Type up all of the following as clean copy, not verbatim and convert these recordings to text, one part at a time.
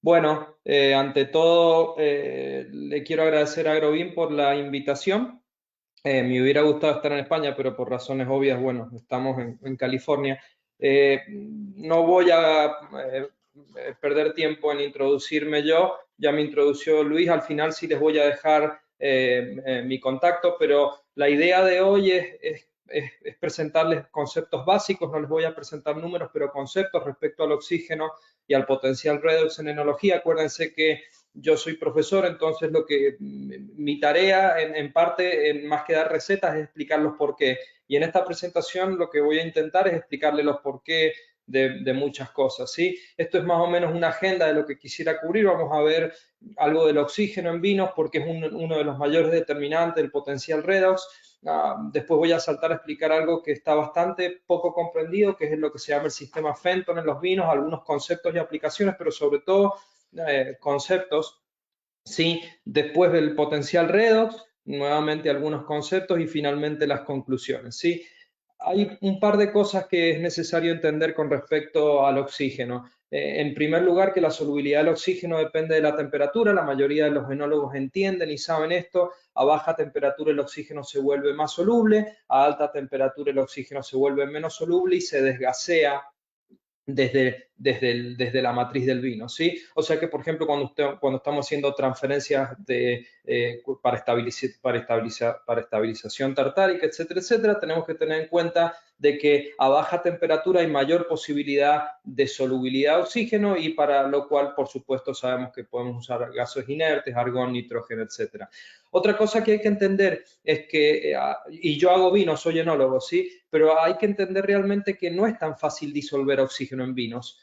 Bueno, ante todo, le quiero agradecer a Agrovin por la invitación. Me hubiera gustado estar en España, pero por razones obvias, bueno, estamos en California. No voy a perder tiempo en introducirme yo, ya me introdució Luis, al final sí les voy a dejar mi contacto, pero la idea de hoy es presentarles conceptos básicos, no les voy a presentar números, pero conceptos respecto al oxígeno y al potencial redox en enología. Acuérdense que yo soy profesor, entonces mi tarea en parte, más que dar recetas, es explicar los por qué. Y en esta presentación lo que voy a intentar es explicarle los por qué de muchas cosas, ¿sí? Esto es más o menos una agenda de lo que quisiera cubrir. Vamos a ver algo del oxígeno en vinos porque es uno de los mayores determinantes del potencial redox. Después voy a saltar a explicar algo que está bastante poco comprendido, que es lo que se llama el sistema Fenton en los vinos, algunos conceptos y aplicaciones, pero sobre todo conceptos, ¿sí? Después del potencial redox, nuevamente algunos conceptos y finalmente las conclusiones, ¿sí? Hay un par de cosas que es necesario entender con respecto al oxígeno. En primer lugar, que la solubilidad del oxígeno depende de la temperatura. La mayoría de los enólogos entienden y saben esto. A baja temperatura el oxígeno se vuelve más soluble, a alta temperatura el oxígeno se vuelve menos soluble y se desgasea desde la matriz del vino, ¿sí? O sea que, por ejemplo, cuando estamos haciendo transferencias para estabilización tartárica, etcétera, etcétera, tenemos que tener en cuenta de que a baja temperatura hay mayor posibilidad de solubilidad de oxígeno y para lo cual, por supuesto, sabemos que podemos usar gases inertes, argón, nitrógeno, etcétera. Otra cosa que hay que entender es que, y yo hago vino, soy enólogo, ¿sí? Pero hay que entender realmente que no es tan fácil disolver oxígeno en vinos,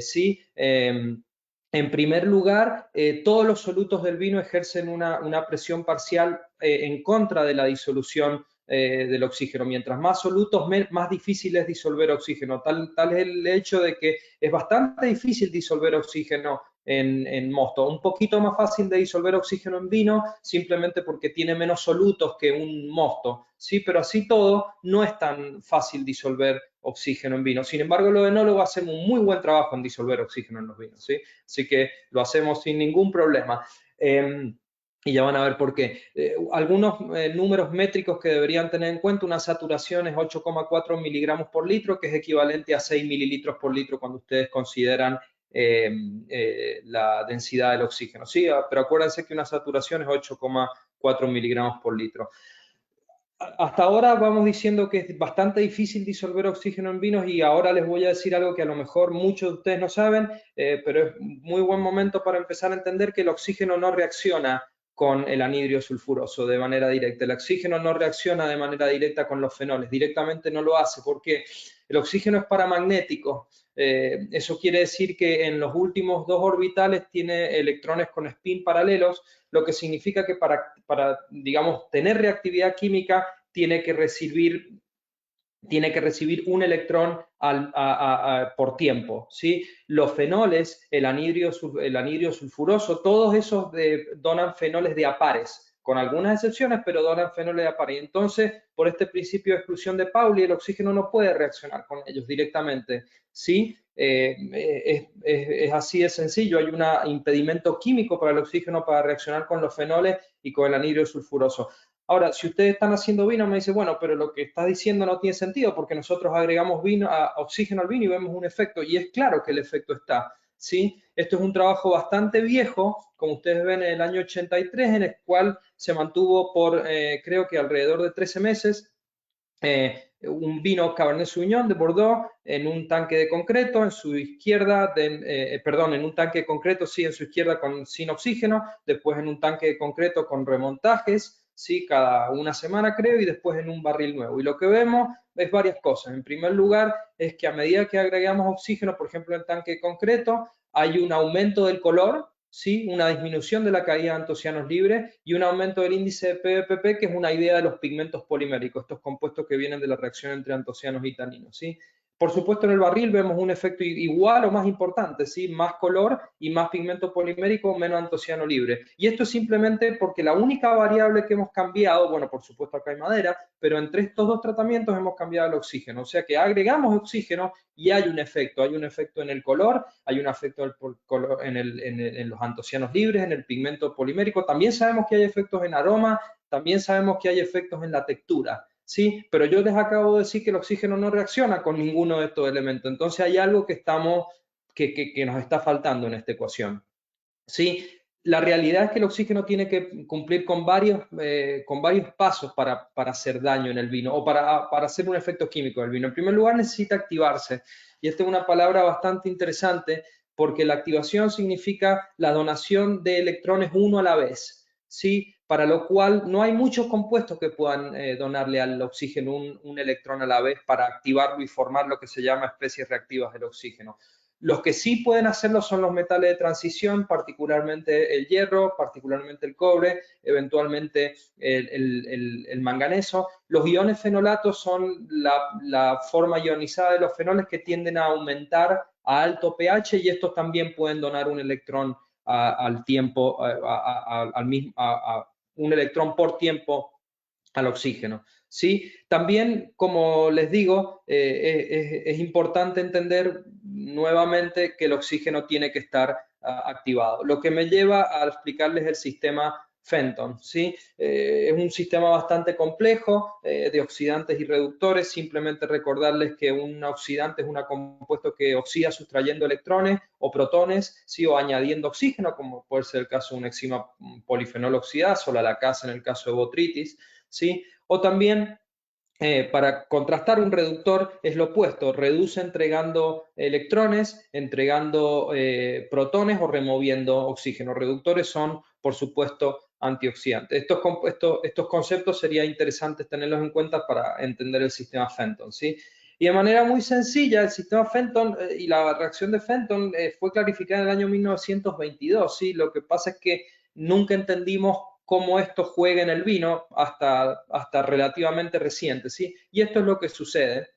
¿sí? En primer lugar, todos los solutos del vino ejercen una presión parcial en contra de la disolución del oxígeno. Mientras más solutos, más difícil es disolver oxígeno. Tal es el hecho de que es bastante difícil disolver oxígeno en mosto. Un poquito más fácil de disolver oxígeno en vino, simplemente porque tiene menos solutos que un mosto, ¿sí? Pero así todo, no es tan fácil disolver oxígeno en vino. Sin embargo, los enólogos hacemos un muy buen trabajo en disolver oxígeno en los vinos, ¿sí? Así que lo hacemos sin ningún problema. Y ya van a ver por qué. Algunos números métricos que deberían tener en cuenta: una saturación es 8,4 miligramos por litro, que es equivalente a 6 mililitros por litro cuando ustedes consideran la densidad del oxígeno. Sí, pero acuérdense que una saturación es 8,4 miligramos por litro. Hasta ahora vamos diciendo que es bastante difícil disolver oxígeno en vinos y ahora les voy a decir algo que a lo mejor muchos de ustedes no saben, pero es muy buen momento para empezar a entender que el oxígeno no reacciona con el anhidrio sulfuroso de manera directa. El oxígeno no reacciona de manera directa con los fenoles, directamente no lo hace porque el oxígeno es paramagnético. Eso quiere decir que en los últimos dos orbitales tiene electrones con spin paralelos, lo que significa que para digamos, tener reactividad química tiene que recibir un electrón por tiempo, ¿sí? Los fenoles, el anhidrio sulfuroso, todos esos donan fenoles de apares, con algunas excepciones, pero donan fenoles de apares. Entonces, por este principio de exclusión de Pauli, el oxígeno no puede reaccionar con ellos directamente, ¿sí? Es así de sencillo. Hay un impedimento químico para el oxígeno para reaccionar con los fenoles y con el anhidrio sulfuroso. Ahora, si ustedes están haciendo vino, me dice, bueno, pero lo que estás diciendo no tiene sentido porque nosotros agregamos oxígeno al vino y vemos un efecto. Y es claro que el efecto está, ¿sí? Esto es un trabajo bastante viejo, como ustedes ven, en el año 83, en el cual se mantuvo por, creo que alrededor de 13 meses, un vino Cabernet Sauvignon de Bordeaux en un tanque de concreto, en su izquierda, en un tanque de concreto, sí, en su izquierda sin oxígeno, después en un tanque de concreto con remontajes, sí, cada una semana creo, y después en un barril nuevo. Y lo que vemos es varias cosas. En primer lugar, es que a medida que agregamos oxígeno, por ejemplo, en el tanque de concreto, hay un aumento del color, ¿sí? Una disminución de la caída de antocianos libres y un aumento del índice de PVPP, que es una idea de los pigmentos poliméricos, estos compuestos que vienen de la reacción entre antocianos y taninos, ¿sí? Por supuesto, en el barril vemos un efecto igual o más importante, ¿sí? Más color y más pigmento polimérico, menos antociano libre. Y esto es simplemente porque la única variable que hemos cambiado, bueno, por supuesto acá hay madera, pero entre estos dos tratamientos hemos cambiado el oxígeno. O sea que agregamos oxígeno y hay un efecto en el color, hay un efecto en los antocianos libres, en el pigmento polimérico. También sabemos que hay efectos en aroma, también sabemos que hay efectos en la textura. Sí, pero yo les acabo de decir que el oxígeno no reacciona con ninguno de estos elementos. Entonces hay algo que nos está faltando en esta ecuación. Sí, la realidad es que el oxígeno tiene que cumplir con varios pasos para hacer daño en el vino o para hacer un efecto químico en el vino. En primer lugar, necesita activarse. Y esta es una palabra bastante interesante porque la activación significa la donación de electrones uno a la vez. ¿Sí? Para lo cual no hay muchos compuestos que puedan donarle al oxígeno un electrón a la vez para activarlo y formar lo que se llama especies reactivas del oxígeno. Los que sí pueden hacerlo son los metales de transición, particularmente el hierro, particularmente el cobre, eventualmente el manganeso. Los iones fenolatos son la forma ionizada de los fenoles que tienden a aumentar a alto pH y estos también pueden donar un electrón al tiempo, un electrón por tiempo al oxígeno. ¿Sí? También, como les digo, es importante entender nuevamente que el oxígeno tiene que estar activado. Lo que me lleva a explicarles el sistema Fenton. ¿Sí? Es un sistema bastante complejo de oxidantes y reductores. Simplemente recordarles que un oxidante es un compuesto que oxida sustrayendo electrones o protones, ¿sí? O añadiendo oxígeno, como puede ser el caso de una enzima polifenol oxidasa o la lacasa en el caso de botrytis. ¿Sí? O también para contrastar un reductor es lo opuesto, reduce entregando electrones, entregando protones o removiendo oxígeno. Reductores son, por supuesto, antioxidantes. Estos conceptos sería interesante tenerlos en cuenta para entender el sistema Fenton, ¿sí? Y de manera muy sencilla, el sistema Fenton y la reacción de Fenton fue clarificada en el año 1922, ¿sí? Lo que pasa es que nunca entendimos cómo esto juega en el vino hasta relativamente reciente, ¿sí? Y esto es lo que sucede.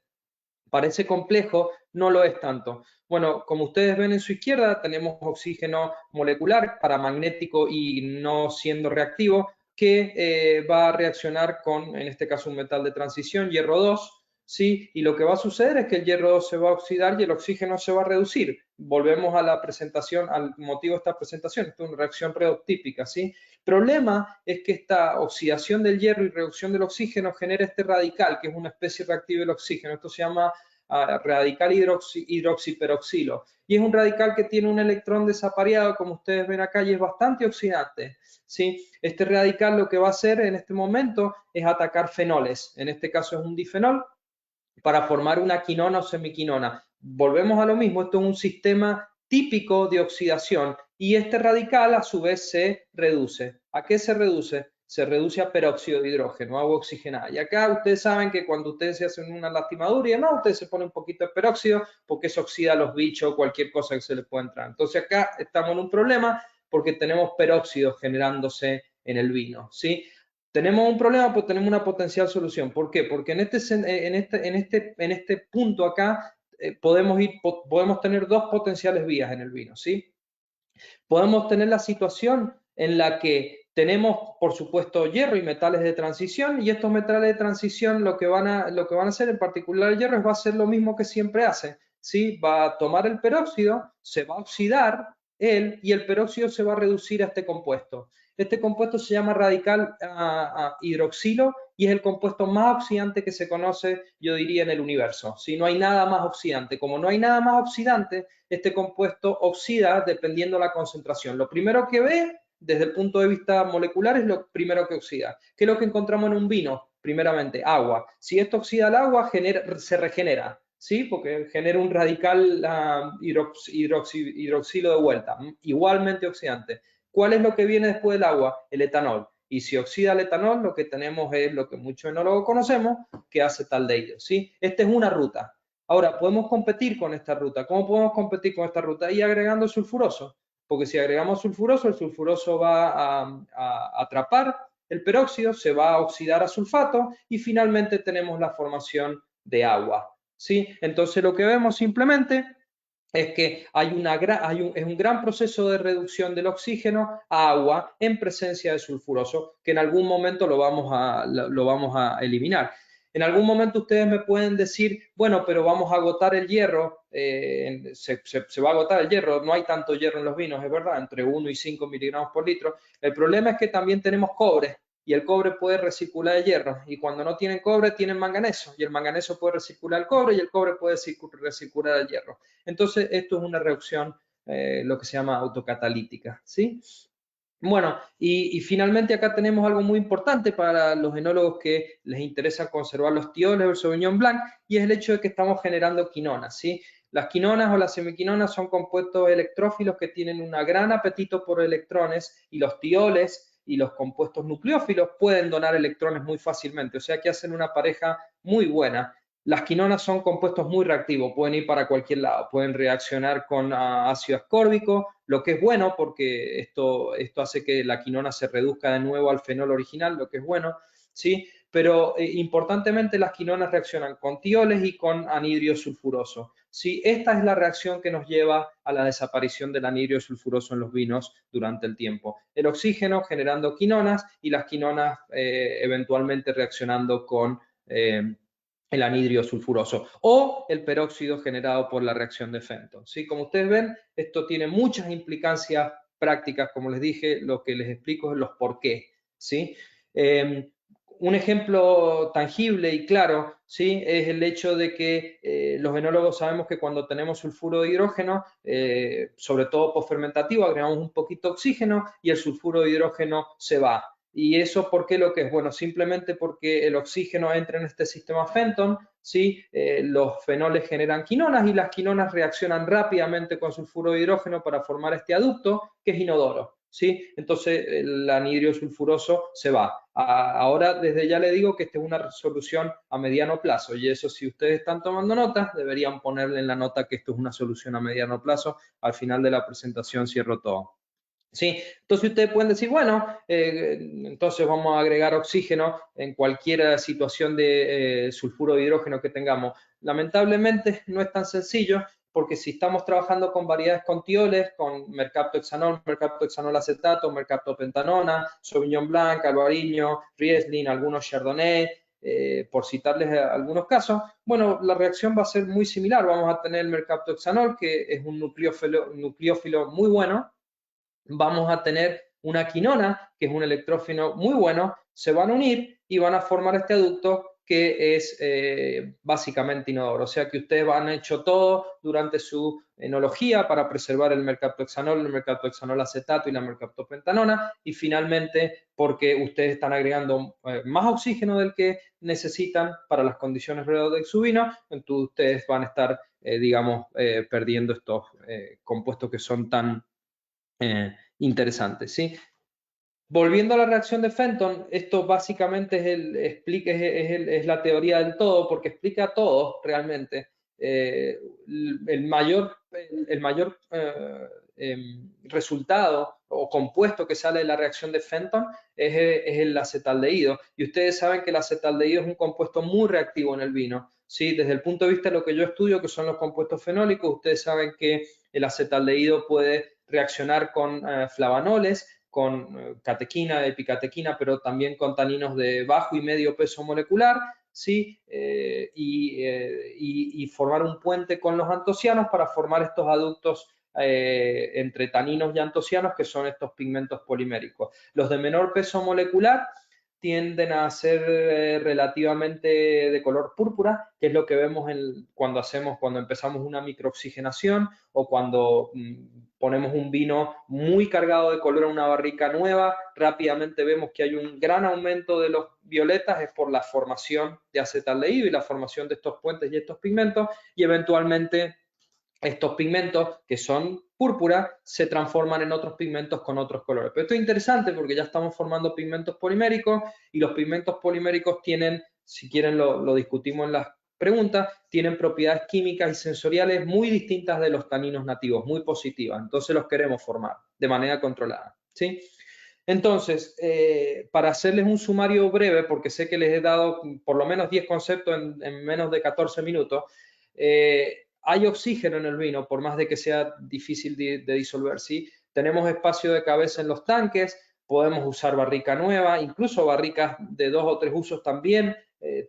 Parece complejo, no lo es tanto. Bueno, como ustedes ven en su izquierda, tenemos oxígeno molecular paramagnético y no siendo reactivo, que va a reaccionar con, en este caso, un metal de transición, hierro 2, ¿sí? Y lo que va a suceder es que el hierro 2 se va a oxidar y el oxígeno se va a reducir. Volvemos a la presentación, al motivo de esta presentación. Esto es una reacción redox-típica, ¿sí? El problema es que esta oxidación del hierro y reducción del oxígeno genera este radical, que es una especie reactiva del oxígeno. Esto se llama radical hidroxiperoxilo. Y es un radical que tiene un electrón desapareado, como ustedes ven acá, y es bastante oxidante. ¿Sí? Este radical lo que va a hacer en este momento es atacar fenoles. En este caso es un difenol, para formar una quinona o semiquinona. Volvemos a lo mismo, esto es un sistema típico de oxidación y este radical a su vez se reduce. ¿A qué se reduce? Se reduce a peróxido de hidrógeno, agua oxigenada. Y acá ustedes saben que cuando ustedes se hacen una lastimadura y demás, ustedes se ponen un poquito de peróxido porque eso oxida a los bichos, cualquier cosa que se les pueda entrar. Entonces acá estamos en un problema porque tenemos peróxido generándose en el vino, ¿sí? Tenemos un problema, pues tenemos una potencial solución. ¿Por qué? Porque en este punto acá podemos tener dos potenciales vías en el vino, ¿sí? Podemos tener la situación en la que tenemos, por supuesto, hierro y metales de transición, y estos metales de transición lo que van a hacer, en particular el hierro, es va a hacer lo mismo que siempre hace, ¿sí? Va a tomar el peróxido, se va a oxidar él, y el peróxido se va a reducir a este compuesto. Este compuesto se llama radical hidroxilo y es el compuesto más oxidante que se conoce, yo diría, en el universo. Si no hay nada más oxidante, como no hay nada más oxidante, este compuesto oxida dependiendo de la concentración. Lo primero que ve, desde el punto de vista molecular, es lo primero que oxida. ¿Qué es lo que encontramos en un vino? Primeramente, agua. Si esto oxida el agua, se regenera, ¿sí? Porque genera un radical hidroxilo de vuelta, igualmente oxidante. ¿Cuál es lo que viene después del agua? El etanol. Y si oxida el etanol, lo que tenemos es lo que muchos enólogos conocemos, que hace acetaldehído, ¿sí? Esta es una ruta. Ahora, podemos competir con esta ruta. ¿Cómo podemos competir con esta ruta? Y agregando sulfuroso. Porque si agregamos sulfuroso, el sulfuroso va a atrapar el peróxido, se va a oxidar a sulfato y finalmente tenemos la formación de agua. ¿sí? Entonces lo que vemos simplemente es que es un gran proceso de reducción del oxígeno a agua en presencia de sulfuroso, que en algún momento lo vamos a eliminar. En algún momento ustedes me pueden decir, bueno, pero vamos a agotar el hierro, se va a agotar el hierro, no hay tanto hierro en los vinos, es verdad, entre 1 y 5 miligramos por litro. El problema es que también tenemos cobre, y el cobre puede recircular el hierro, y cuando no tienen cobre tienen manganeso, y el manganeso puede recircular el cobre, y el cobre puede recircular el hierro. Entonces, esto es una reacción, lo que se llama autocatalítica, ¿sí? Bueno, y finalmente acá tenemos algo muy importante para los enólogos que les interesa conservar los tioles o el Sauvignon Blanc, y es el hecho de que estamos generando quinonas, ¿sí? Las quinonas o las semiquinonas son compuestos electrófilos que tienen un gran apetito por electrones, y los tioles y los compuestos nucleófilos pueden donar electrones muy fácilmente, o sea que hacen una pareja muy buena. Las quinonas son compuestos muy reactivos, pueden ir para cualquier lado, pueden reaccionar con ácido ascórbico, lo que es bueno porque esto hace que la quinona se reduzca de nuevo al fenol original, lo que es bueno, ¿sí? Pero importantemente las quinonas reaccionan con tioles y con anhidrio sulfuroso. ¿Sí? Esta es la reacción que nos lleva a la desaparición del anhidrio sulfuroso en los vinos durante el tiempo. El oxígeno generando quinonas y las quinonas eventualmente reaccionando con el anhidrio sulfuroso o el peróxido generado por la reacción de Fenton. ¿Sí? Como ustedes ven, esto tiene muchas implicancias prácticas, como les dije, lo que les explico es los por qué. ¿Sí? Un ejemplo tangible y claro, ¿sí? Es el hecho de que los enólogos sabemos que cuando tenemos sulfuro de hidrógeno, sobre todo postfermentativo, agregamos un poquito de oxígeno y el sulfuro de hidrógeno se va. ¿Y eso por qué lo que es? Bueno, simplemente porque el oxígeno entra en este sistema Fenton, ¿sí? Los fenoles generan quinonas y las quinonas reaccionan rápidamente con sulfuro de hidrógeno para formar este adducto que es inodoro, ¿sí? Entonces el anhidrio sulfuroso se va. Ahora desde ya le digo que esta es una solución a mediano plazo y eso si ustedes están tomando notas deberían ponerle en la nota que esto es una solución a mediano plazo. Al final de la presentación cierro todo. ¿Sí? Entonces ustedes pueden decir, bueno, entonces vamos a agregar oxígeno en cualquier situación de sulfuro de hidrógeno que tengamos. Lamentablemente no es tan sencillo porque si estamos trabajando con variedades con tioles, con mercaptohexanol, mercaptohexanol acetato, mercaptopentanona, Sauvignon Blanc, Albariño, Riesling, algunos Chardonnay, por citarles algunos casos, bueno, la reacción va a ser muy similar. Vamos a tener el mercaptohexanol, que es un nucleófilo muy bueno, vamos a tener una quinona, que es un electrófilo muy bueno, se van a unir y van a formar este adducto que es básicamente inodoro. O sea que ustedes han hecho todo durante su enología para preservar el mercaptohexanol acetato y la mercaptopentanona y finalmente porque ustedes están agregando más oxígeno del que necesitan para las condiciones alrededor de su vino, entonces ustedes van a estar, digamos, perdiendo estos compuestos que son tan interesante, ¿sí? Volviendo a la reacción de Fenton, esto básicamente es la teoría del todo, porque explica todo realmente. El mayor resultado o compuesto que sale de la reacción de Fenton es el acetaldehído. Y ustedes saben que el acetaldehído es un compuesto muy reactivo en el vino. ¿Sí? Desde el punto de vista de lo que yo estudio, que son los compuestos fenólicos, ustedes saben que el acetaldehído puede reaccionar con flavanoles, con catequina, epicatequina, pero también con taninos de bajo y medio peso molecular, ¿sí? Y formar un puente con los antocianos para formar estos adductos entre taninos y antocianos, que son estos pigmentos poliméricos. Los de menor peso molecular tienden a ser relativamente de color púrpura, que es lo que vemos cuando empezamos una microoxigenación o cuando ponemos un vino muy cargado de color en una barrica nueva, rápidamente vemos que hay un gran aumento de los violetas, es por la formación de acetaldehído y la formación de estos puentes y estos pigmentos, y eventualmente estos pigmentos que son púrpura se transforman en otros pigmentos con otros colores. Pero esto es interesante porque ya estamos formando pigmentos poliméricos y los pigmentos poliméricos tienen, si quieren lo discutimos en las preguntas, tienen propiedades químicas y sensoriales muy distintas de los taninos nativos, muy positivas. Entonces los queremos formar de manera controlada, ¿sí? Entonces, para hacerles un sumario breve, porque sé que les he dado por lo menos 10 conceptos en menos de 14 minutos, hay oxígeno en el vino, por más de que sea difícil de disolver, ¿sí? Tenemos espacio de cabeza en los tanques, podemos usar barrica nueva, incluso barricas de 2 o 3 usos también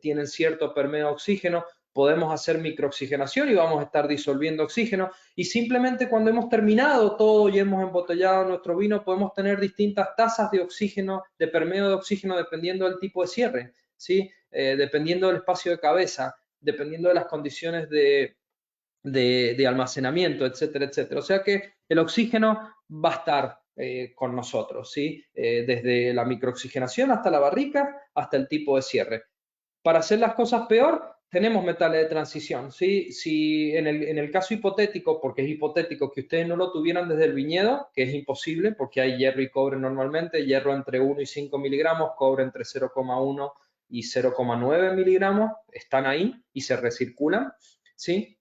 tienen cierto permeo de oxígeno. Podemos hacer microoxigenación y vamos a estar disolviendo oxígeno. Y simplemente cuando hemos terminado todo y hemos embotellado nuestro vino, podemos tener distintas tasas de oxígeno, de permeo de oxígeno, dependiendo del tipo de cierre, ¿sí? Dependiendo del espacio de cabeza, dependiendo de las condiciones de almacenamiento, etcétera, etcétera. O sea que el oxígeno va a estar con nosotros, ¿sí? Desde la microoxigenación hasta la barrica, hasta el tipo de cierre. Para hacer las cosas peor, tenemos metales de transición, ¿sí? Si en el caso hipotético, porque es hipotético que ustedes no lo tuvieran desde el viñedo, que es imposible porque hay hierro y cobre normalmente, hierro entre 1 y 5 miligramos, cobre entre 0,1 y 0,9 miligramos, están ahí y se recirculan, ¿sí?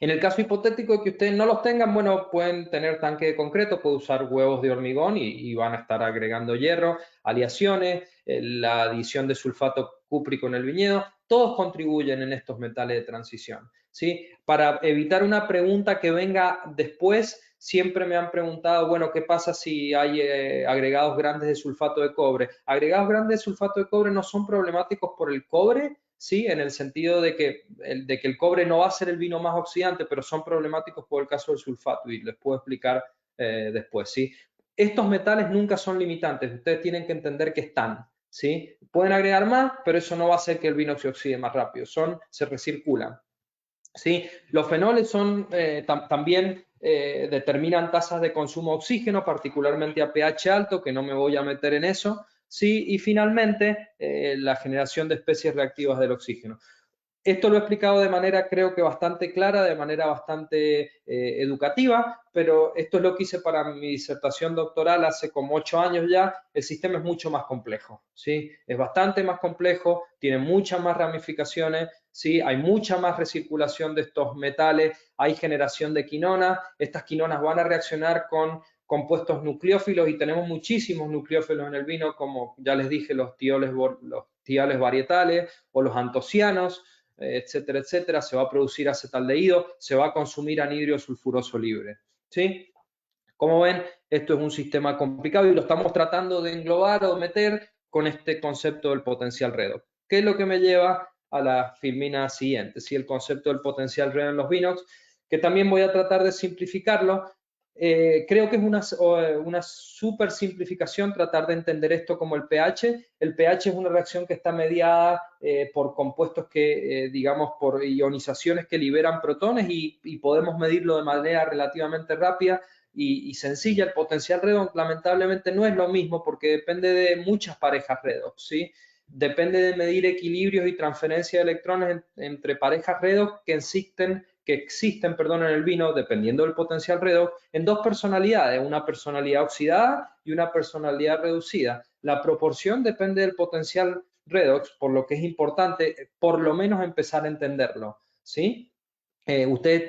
En el caso hipotético de que ustedes no los tengan, bueno, pueden tener tanque de concreto, pueden usar huevos de hormigón y van a estar agregando hierro, aleaciones, la adición de sulfato cúprico en el viñedo, todos contribuyen en estos metales de transición, ¿sí? Para evitar una pregunta que venga después, siempre me han preguntado, bueno, ¿qué pasa si hay agregados grandes de sulfato de cobre? Agregados grandes de sulfato de cobre no son problemáticos por el cobre, ¿sí? En el sentido de que el cobre no va a ser el vino más oxidante, pero son problemáticos por el caso del sulfato y les puedo explicar después, ¿sí? Estos metales nunca son limitantes, ustedes tienen que entender que están, ¿sí? Pueden agregar más, pero eso no va a hacer que el vino se oxide más rápido, se recirculan, ¿sí? Los fenoles son también determinan tasas de consumo de oxígeno, particularmente a pH alto, que no me voy a meter en eso, ¿sí? Y finalmente, la generación de especies reactivas del oxígeno. Esto lo he explicado de manera, creo que bastante clara, de manera bastante educativa, pero esto es lo que hice para mi disertación doctoral hace como 8 años ya. El sistema es mucho más complejo, ¿sí? Es bastante más complejo, tiene muchas más ramificaciones, ¿sí? Hay mucha más recirculación de estos metales, hay generación de quinonas, estas quinonas van a reaccionar con compuestos nucleófilos y tenemos muchísimos nucleófilos en el vino, como ya les dije, los tioles varietales o los antocianos, etcétera, etcétera, se va a producir acetaldehído, se va a consumir anhidro sulfuroso libre, ¿sí? Como ven, esto es un sistema complicado y lo estamos tratando de englobar o meter con este concepto del potencial redox. ¿Qué es lo que me lleva a la filmina siguiente? ¿Sí? El concepto del potencial redox en los vinox, que también voy a tratar de simplificarlo. Creo que es una súper simplificación tratar de entender esto como el pH. El pH es una reacción que está mediada por compuestos que, digamos, por ionizaciones que liberan protones y podemos medirlo de manera relativamente rápida y sencilla. El potencial redox lamentablemente no es lo mismo porque depende de muchas parejas redox, ¿sí? Depende de medir equilibrios y transferencia de electrones entre parejas redox que existen en el vino, dependiendo del potencial redox, en dos personalidades, una personalidad oxidada y una personalidad reducida. La proporción depende del potencial redox, por lo que es importante por lo menos empezar a entenderlo, ¿sí?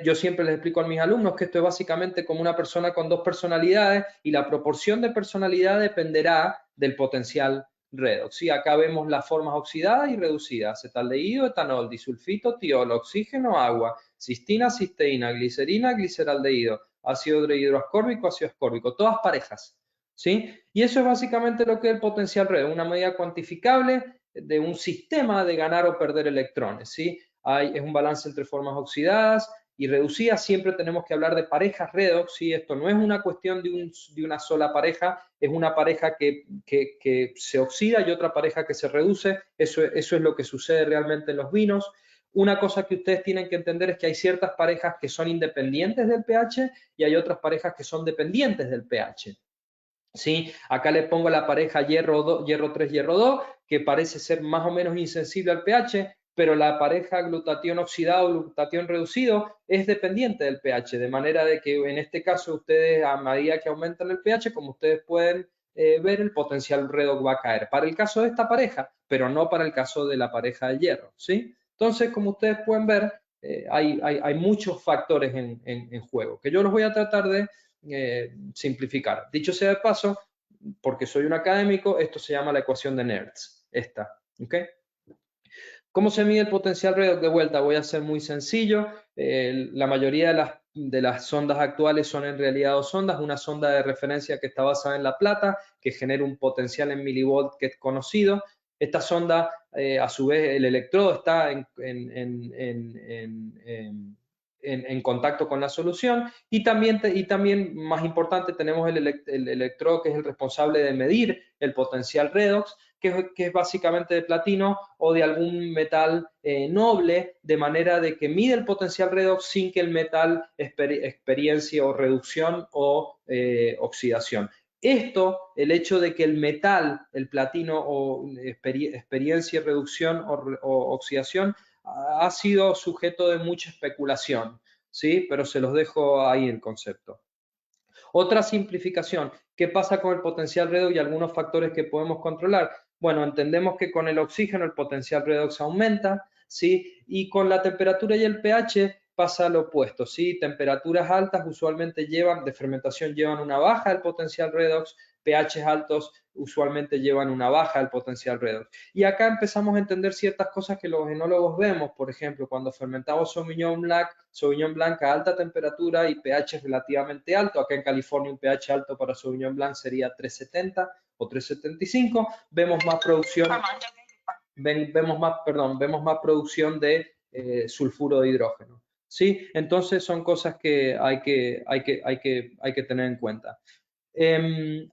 Yo siempre les explico a mis alumnos que esto es básicamente como una persona con dos personalidades y la proporción de personalidad dependerá del potencial redox. ¿Sí? Acá vemos las formas oxidadas y reducidas: acetaldehído, etanol, disulfito, tiol, oxígeno, agua, cistina, cisteína, glicerina, gliceraldehído, ácido hidroascórbico, ácido ascórbico, todas parejas, ¿sí? Y eso es básicamente lo que es el potencial redox, una medida cuantificable de un sistema de ganar o perder electrones, ¿sí? Es un balance entre formas oxidadas y reducidas. Siempre tenemos que hablar de parejas redox, ¿sí? Esto no es una cuestión de una sola pareja, es una pareja que se oxida y otra pareja que se reduce. Eso es lo que sucede realmente en los vinos. Una cosa que ustedes tienen que entender es que hay ciertas parejas que son independientes del pH y hay otras parejas que son dependientes del pH. ¿Sí? Acá le pongo la pareja hierro 3, hierro 2, que parece ser más o menos insensible al pH, pero la pareja glutatión oxidado, glutatión reducido es dependiente del pH, de manera de que en este caso ustedes, a medida que aumentan el pH, como ustedes pueden ver, el potencial redox va a caer. Para el caso de esta pareja, pero no para el caso de la pareja de hierro, ¿sí? Entonces, como ustedes pueden ver, hay muchos factores en juego, que yo los voy a tratar de simplificar. Dicho sea de paso, porque soy un académico, esto se llama la ecuación de Nernst, esta, ¿ok? ¿Cómo se mide el potencial redox? De vuelta, voy a ser muy sencillo. La mayoría de las sondas actuales son en realidad dos sondas. Una sonda de referencia que está basada en la plata, que genera un potencial en milivolt que es conocido. Esta sonda, a su vez, el electrodo está en contacto con la solución. Y también, más importante, tenemos el electrodo que es el responsable de medir el potencial redox, que es básicamente de platino o de algún metal noble, de manera de que mide el potencial redox sin que el metal experiencie o reducción o oxidación. Esto, el hecho de que el metal, el platino, o experiencie reducción o oxidación, ha sido sujeto de mucha especulación, ¿sí? Pero se los dejo ahí el concepto. Otra simplificación, ¿qué pasa con el potencial redox y algunos factores que podemos controlar? Bueno, entendemos que con el oxígeno el potencial redox aumenta, ¿sí? Y con la temperatura y el pH pasa lo opuesto, ¿sí? Temperaturas altas usualmente de fermentación llevan una baja del potencial redox, pH altos usualmente llevan una baja del potencial redox. Y acá empezamos a entender ciertas cosas que los enólogos vemos, por ejemplo, cuando fermentamos Sauvignon Blanc a alta temperatura y pH relativamente alto. Acá en California un pH alto para Sauvignon Blanc sería 370 o 375. Vemos más producción, vemos más producción de sulfuro de hidrógeno. ¿Sí? Entonces son cosas que hay que tener en cuenta.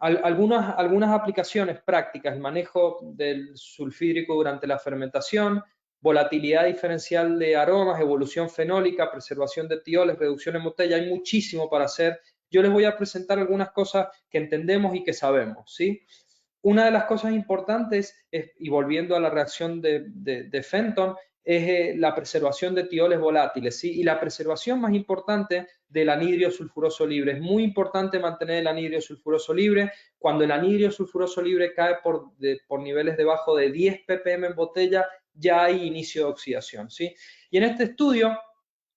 Algunas aplicaciones prácticas, el manejo del sulfídrico durante la fermentación, volatilidad diferencial de aromas, evolución fenólica, preservación de tioles, reducción en botella, hay muchísimo para hacer. Yo les voy a presentar algunas cosas que entendemos y que sabemos, ¿sí? Una de las cosas importantes, y volviendo a la reacción de Fenton, es la preservación de tioles volátiles, ¿sí? Y la preservación más importante del anhidrio sulfuroso libre. Es muy importante mantener el anhidrio sulfuroso libre. Cuando el anhidrio sulfuroso libre cae por niveles debajo de 10 ppm en botella, ya hay inicio de oxidación, ¿sí? Y en este estudio,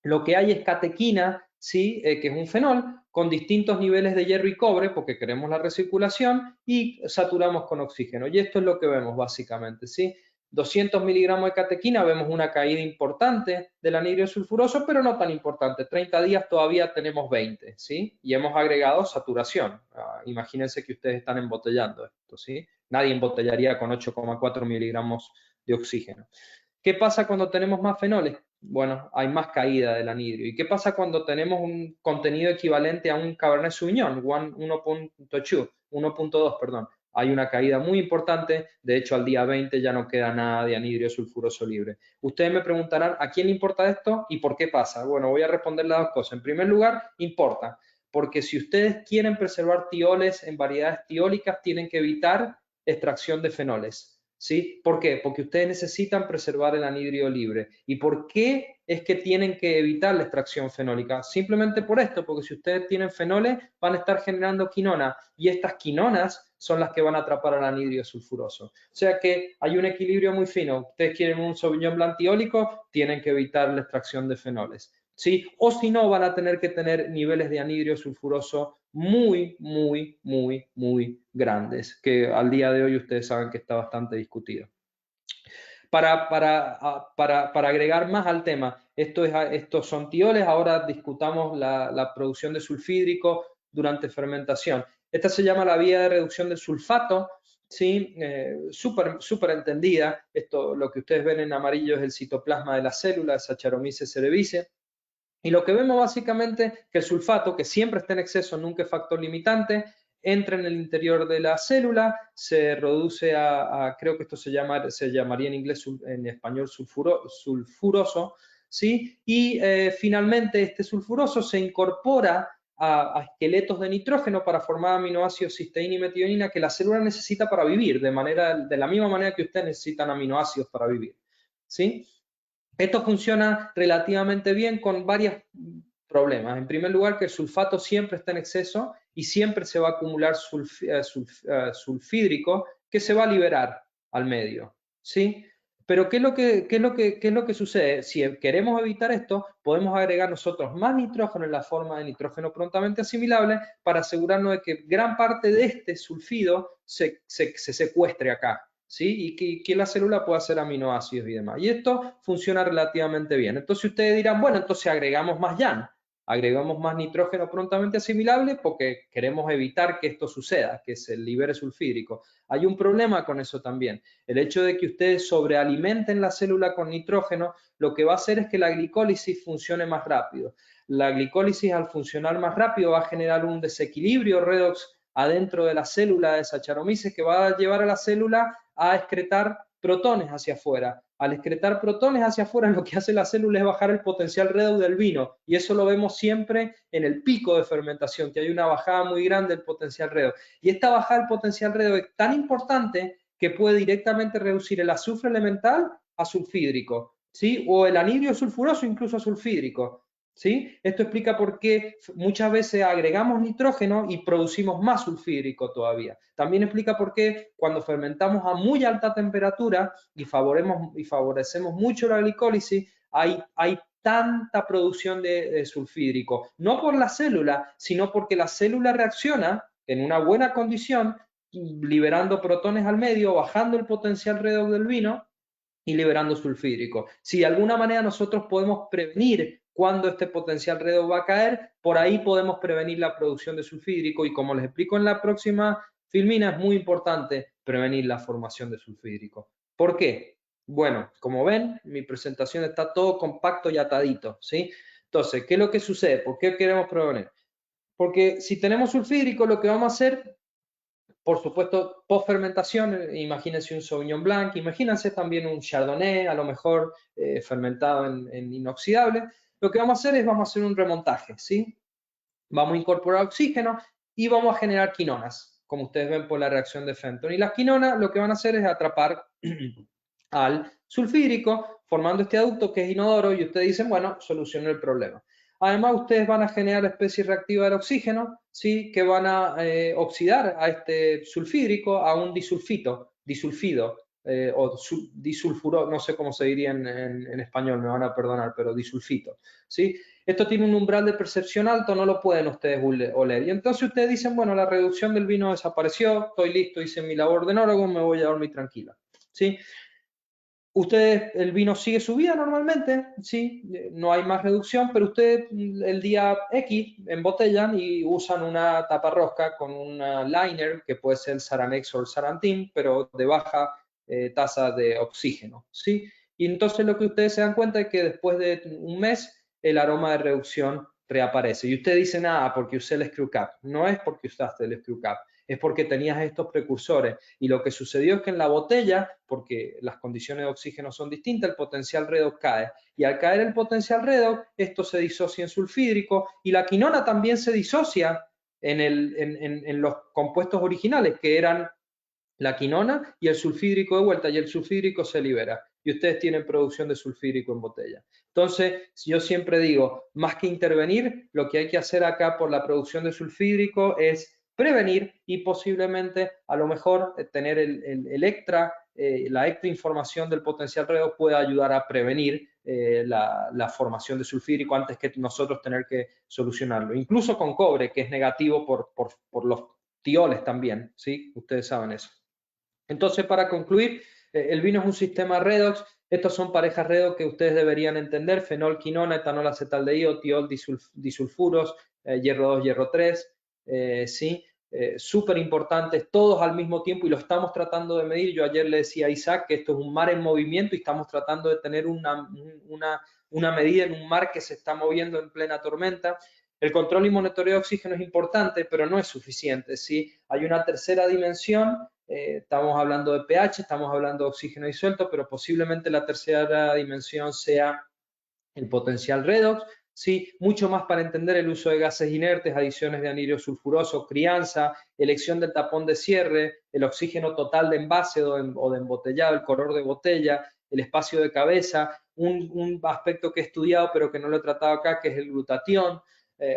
lo que hay es catequina, ¿sí? Que es un fenol, con distintos niveles de hierro y cobre, porque queremos la recirculación, y saturamos con oxígeno. Y esto es lo que vemos básicamente, ¿sí? 200 miligramos de catequina, vemos una caída importante del anhidrio sulfuroso, pero no tan importante. 30 días todavía tenemos 20, ¿sí? Y hemos agregado saturación. Imagínense que ustedes están embotellando esto, ¿sí? Nadie embotellaría con 8,4 miligramos de oxígeno. ¿Qué pasa cuando tenemos más fenoles? Bueno, hay más caída del anhidrio. ¿Y qué pasa cuando tenemos un contenido equivalente a un Cabernet Sauvignon, 1.2, perdón? Hay una caída muy importante, de hecho al día 20 ya no queda nada de anhidrio sulfuroso libre. Ustedes me preguntarán, ¿a quién le importa esto y por qué pasa? Bueno, voy a responder las dos cosas. En primer lugar, importa, porque si ustedes quieren preservar tioles en variedades tiólicas, tienen que evitar extracción de fenoles. ¿Sí? ¿Por qué? Porque ustedes necesitan preservar el anhidrio libre. ¿Y por qué es que tienen que evitar la extracción fenólica? Simplemente por esto, porque si ustedes tienen fenoles, van a estar generando quinona, y estas quinonas son las que van a atrapar al anhidrio sulfuroso. O sea que hay un equilibrio muy fino. Ustedes quieren un Sauvignon Blanc tiólico, tienen que evitar la extracción de fenoles, ¿sí? O si no, van a tener que tener niveles de anhidrio sulfuroso muy, muy, muy, muy grandes, que al día de hoy ustedes saben que está bastante discutido. Para agregar más al tema, estos son tioles, ahora discutamos la producción de sulfídrico durante fermentación. Esta se llama la vía de reducción del sulfato, ¿sí? Súper entendida. Esto, lo que ustedes ven en amarillo es el citoplasma de la célula, Saccharomyces cerevisiae. Y lo que vemos básicamente que el sulfato, que siempre está en exceso, nunca es factor limitante, entra en el interior de la célula, se reduce creo que esto se llamaría en inglés, en español, sulfuroso, ¿sí? Y finalmente este sulfuroso se incorpora a esqueletos de nitrógeno para formar aminoácidos cisteína y metionina que la célula necesita para vivir, de la misma manera que ustedes necesitan aminoácidos para vivir, ¿sí? Esto funciona relativamente bien con varios problemas. En primer lugar, que el sulfato siempre está en exceso y siempre se va a acumular sulfídrico que se va a liberar al medio, ¿sí? Pero ¿qué es lo que sucede? Si queremos evitar esto, podemos agregar nosotros más nitrógeno en la forma de nitrógeno prontamente asimilable para asegurarnos de que gran parte de este sulfido se secuestre acá, ¿sí? Y que la célula pueda hacer aminoácidos y demás. Y esto funciona relativamente bien. Entonces ustedes dirán, bueno, entonces agregamos más YAN, agregamos más nitrógeno prontamente asimilable porque queremos evitar que esto suceda, que se libere sulfídrico. Hay un problema con eso también. El hecho de que ustedes sobrealimenten la célula con nitrógeno, lo que va a hacer es que la glicólisis funcione más rápido. La glicólisis, al funcionar más rápido, va a generar un desequilibrio redox adentro de la célula de Saccharomyces que va a llevar a la célula a excretar protones hacia afuera. Al excretar protones hacia afuera, lo que hace la célula es bajar el potencial redox del vino, y eso lo vemos siempre en el pico de fermentación, que hay una bajada muy grande del potencial redox. Y esta bajada del potencial redox es tan importante que puede directamente reducir el azufre elemental a sulfídrico, ¿sí? O el anhidro sulfuroso incluso a sulfídrico. ¿Sí? Esto explica por qué muchas veces agregamos nitrógeno y producimos más sulfídrico todavía. También explica por qué cuando fermentamos a muy alta temperatura y favorecemos mucho la glicólisis, hay tanta producción de sulfídrico. No por la célula, sino porque la célula reacciona en una buena condición, liberando protones al medio, bajando el potencial redox del vino y liberando sulfídrico. Si de alguna manera nosotros podemos prevenir cuando este potencial redox va a caer, por ahí podemos prevenir la producción de sulfídrico, y como les explico en la próxima filmina, es muy importante prevenir la formación de sulfídrico. ¿Por qué? Bueno, como ven, mi presentación está todo compacto y atadito, ¿sí? Entonces, ¿qué es lo que sucede? ¿Por qué queremos prevenir? Porque si tenemos sulfídrico, lo que vamos a hacer, por supuesto, post fermentación, imagínense un Sauvignon Blanc, imagínense también un Chardonnay, a lo mejor fermentado en inoxidable. Lo que vamos a hacer es, vamos a hacer un remontaje, ¿sí? Vamos a incorporar oxígeno y vamos a generar quinonas, como ustedes ven por la reacción de Fenton. Y las quinonas lo que van a hacer es atrapar al sulfídrico, formando este aducto que es inodoro, y ustedes dicen, bueno, solucionó el problema. Además, ustedes van a generar especies reactivas del oxígeno, ¿sí? Que van a oxidar a este sulfídrico a un disulfido, o disulfuro, no sé cómo se diría en español, me van a perdonar, pero disulfito, ¿sí? Esto tiene un umbral de percepción alto, no lo pueden ustedes oler. Y entonces ustedes dicen, bueno, la reducción del vino desapareció, estoy listo, hice mi labor de enólogo, me voy a dormir tranquila, ¿sí? Ustedes, el vino sigue su vida normalmente, sí, no hay más reducción, pero ustedes el día X embotellan y usan una taparrosca con una liner, que puede ser el Saranex o el Sarantin, pero de baja tasa de oxígeno, ¿sí? Y entonces lo que ustedes se dan cuenta es que después de un mes el aroma de reducción reaparece. Y ustedes dicen, ah, porque usé el screw cap. No es porque usaste el screw cap, es porque tenías estos precursores. Y lo que sucedió es que en la botella, porque las condiciones de oxígeno son distintas, el potencial redox cae. Y al caer el potencial redox, esto se disocia en sulfídrico, y la quinona también se disocia en los compuestos originales, que eran la quinona y el sulfídrico de vuelta, y el sulfídrico se libera. Y ustedes tienen producción de sulfídrico en botella. Entonces, yo siempre digo, más que intervenir, lo que hay que hacer acá por la producción de sulfídrico es prevenir, y posiblemente a lo mejor tener la extra información del potencial redox puede ayudar a prevenir la formación de sulfídrico antes que nosotros tener que solucionarlo. Incluso con cobre, que es negativo por los tioles también, ¿sí? Ustedes saben eso. Entonces, para concluir, el vino es un sistema redox. Estos son parejas redox que ustedes deberían entender: fenol, quinona, etanol, acetaldehído, tiol, disulfuros, hierro 2, hierro 3, ¿sí? Súper importantes, todos al mismo tiempo, y lo estamos tratando de medir. Yo ayer le decía a Isaac que esto es un mar en movimiento y estamos tratando de tener una medida en un mar que se está moviendo en plena tormenta. El control y monitoreo de oxígeno es importante, pero no es suficiente, ¿sí? Hay una tercera dimensión. Estamos hablando de pH, estamos hablando de oxígeno disuelto, pero posiblemente la tercera dimensión sea el potencial redox, ¿sí? Mucho más para entender el uso de gases inertes, adiciones de anhídrido sulfuroso, crianza, elección del tapón de cierre, el oxígeno total de envase o de embotellado, el color de botella, el espacio de cabeza, un aspecto que he estudiado pero que no lo he tratado acá, que es el glutatión.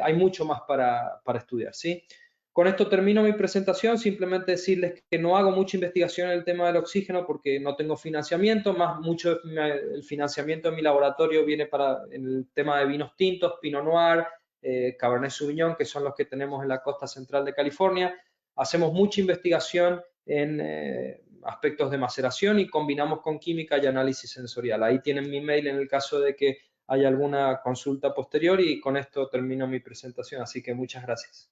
Hay mucho más para estudiar, ¿sí? Con esto termino mi presentación. Simplemente decirles que no hago mucha investigación en el tema del oxígeno porque no tengo financiamiento, mucho el financiamiento de mi laboratorio viene en el tema de vinos tintos, Pinot Noir, Cabernet Sauvignon, que son los que tenemos en la costa central de California. Hacemos mucha investigación aspectos de maceración y combinamos con química y análisis sensorial. Ahí tienen mi mail en el caso de que haya alguna consulta posterior y con esto termino mi presentación, así que muchas gracias.